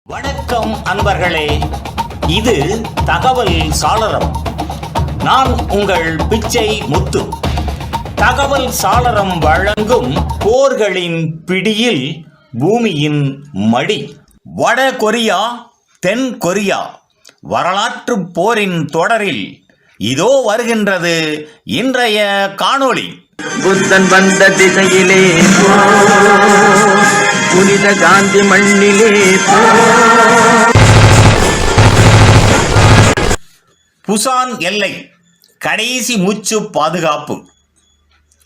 வணக்கம் அன்பர்களே, இது தகவல் சாளரம். நான் உங்கள் பிச்சை முத்து. தகவல் சாளரம் வழங்கும் போர்களின் பிடியில் பூமியின் மடி. வட கொரியா, தென் கொரியா வரலாற்று போரின் தொடரில் இதோ வருகின்றது இன்றைய காணொளி. புத்தன் வந்த திசையிலே புனித காந்தி மண்ணிலே. புசான் எல்லை கடைசி மூச்சு பாதுகாப்பு.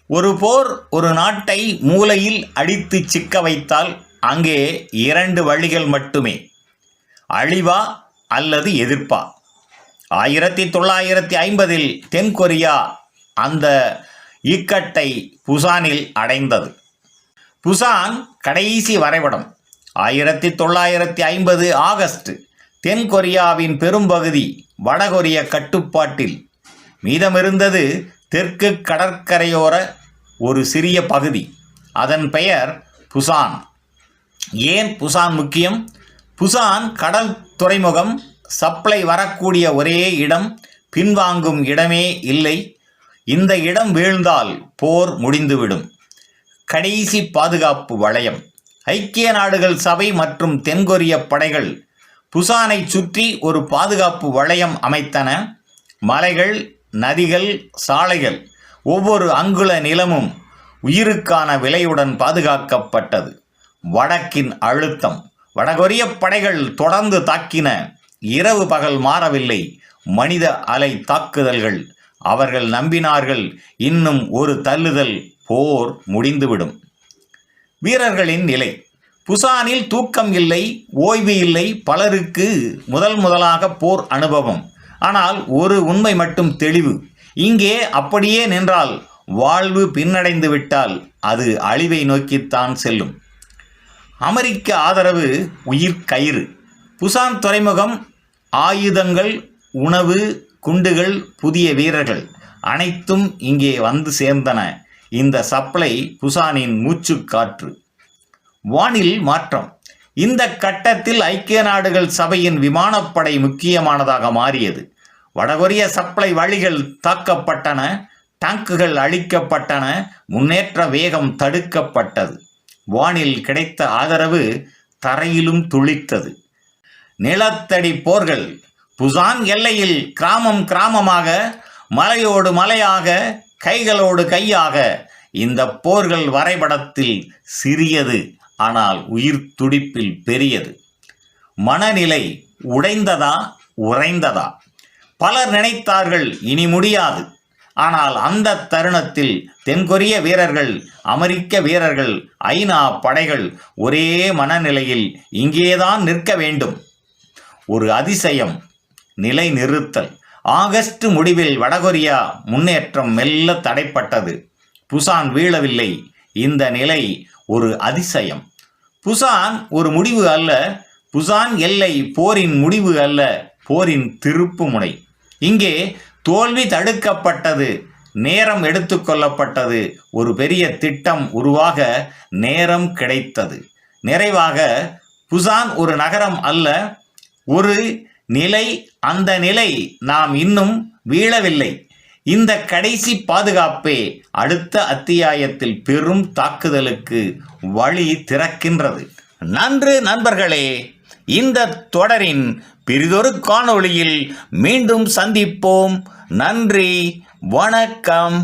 ஒரு போர் ஒரு நாட்டை மூலையில் அடித்து சிக்க வைத்தால் அங்கே இரண்டு வழிகள் மட்டுமே, அழிவா அல்லது எதிர்ப்பா. 1950 தென் கொரியா அந்த இக்கட்டை புசானில் அடைந்தது. புசான் கடைசி வரைபடம் 1950 ஆகஸ்ட். தென் கொரியாவின் பெரும்பகுதி வடகொரிய கட்டுப்பாட்டில், மீதமிருந்தது தெற்கு கடற்கரையோர ஒரு சிறிய பகுதி. அதன் பெயர் புசான். ஏன் புசான் முக்கியம்? புசான் கடல் துறைமுகம், சப்ளை வரக்கூடிய ஒரே இடம், பின்வாங்கும் இடமே இல்லை. இந்த இடம் வீழ்ந்தால் போர் முடிந்துவிடும். கடைசி பாதுகாப்பு வளையம். ஐக்கிய நாடுகள் சபை மற்றும் தென்கொரிய படைகள் புசானை சுற்றி ஒரு பாதுகாப்பு வளையம் அமைத்தன. மலைகள், நதிகள், சாலைகள், ஒவ்வொரு அங்குல நிலமும் உயிருக்கான விலையுடன் பாதுகாக்கப்பட்டது. வடக்கின் அழுத்தம். வடகொரிய படைகள் தொடர்ந்து தாக்கின. இரவு பகல் மாறவில்லை. மனித அலை தாக்குதல்கள். அவர்கள் நம்பினார்கள், இன்னும் ஒரு தள்ளுதல் போர் முடிந்துவிடும். வீரர்களின் நிலை. புசானில் தூக்கம் இல்லை, ஓய்வு இல்லை. பலருக்கு முதலாக போர் அனுபவம். ஆனால் ஒரு உண்மை மட்டும் தெளிவு. இங்கே அப்படியே நின்றால், வாழ்வு பின்னடைந்து விட்டால் அது அழிவை நோக்கித்தான் செல்லும். அமெரிக்க ஆதரவு உயிர் கயிறு. புசான் துறைமுகம். ஆயுதங்கள், உணவு, குண்டுகள், புதிய வீரர்கள் அனைத்தும் இங்கே வந்து சேர்ந்தன. இந்த சப்ளை புசானின் மூச்சுக்காற்று. வானில் மாற்றம். இந்த கட்டத்தில் ஐக்கிய நாடுகள் சபையின் விமானப்படை முக்கியமானதாக மாறியது. வடகொரிய சப்ளை வழிகள் தாக்கப்பட்டன, டாங்குகள் அழிக்கப்பட்டன, முன்னேற்ற வேகம் தடுக்கப்பட்டது. வானில் கிடைத்த ஆதரவு தரையிலும் துளித்தது. நிலத்தடி போர்கள். புசான் எல்லையில் கிராமம் கிராமமாக, மலையோடு மலையாக, கைகளோடு கையாக. இந்த போர்கள் வரைபடத்தில் சிறியது, ஆனால் உயிர் துடிப்பில் பெரியது. மனநிலை உடைந்ததா, உறைந்ததா? பலர் நினைத்தார்கள் இனி முடியாது. ஆனால் அந்த தருணத்தில் தென்கொரிய வீரர்கள், அமெரிக்க வீரர்கள், ஐநா படைகள் ஒரே மனநிலையில் இங்கேதான் நிற்க வேண்டும். ஒரு அதிசயம். நிலை நிறுத்தல். ஆகஸ்ட் முடிவில் வடகொரியா முன்னேற்றம் மெல்ல தடைப்பட்டது. புசான் வீழவில்லை. இந்த நிலை ஒரு அதிசயம். புசான் ஒரு முடிவு அல்ல. புசான் எல்லை போரின் முடிவு அல்ல, போரின் திருப்பு முனை. இங்கே தோல்வி தடுக்கப்பட்டது, நேரம் எடுத்துக்கொள்ளப்பட்டது. ஒரு பெரிய திட்டம் உருவாக நேரம் கிடைத்தது. நிறைவாக, புசான் ஒரு நகரம் அல்ல, ஒரு நிலை. அந்த நிலை நாம் இன்னும் வீழவில்லை. இந்த கடைசி பாதுகாப்பே அடுத்த அத்தியாயத்தில் பெரும் தாக்குதலுக்கு வழி திறக்கின்றது. நன்று நண்பர்களே, இந்த தொடரின் பிறிதொரு காணொளியில் மீண்டும் சந்திப்போம். நன்றி, வணக்கம்.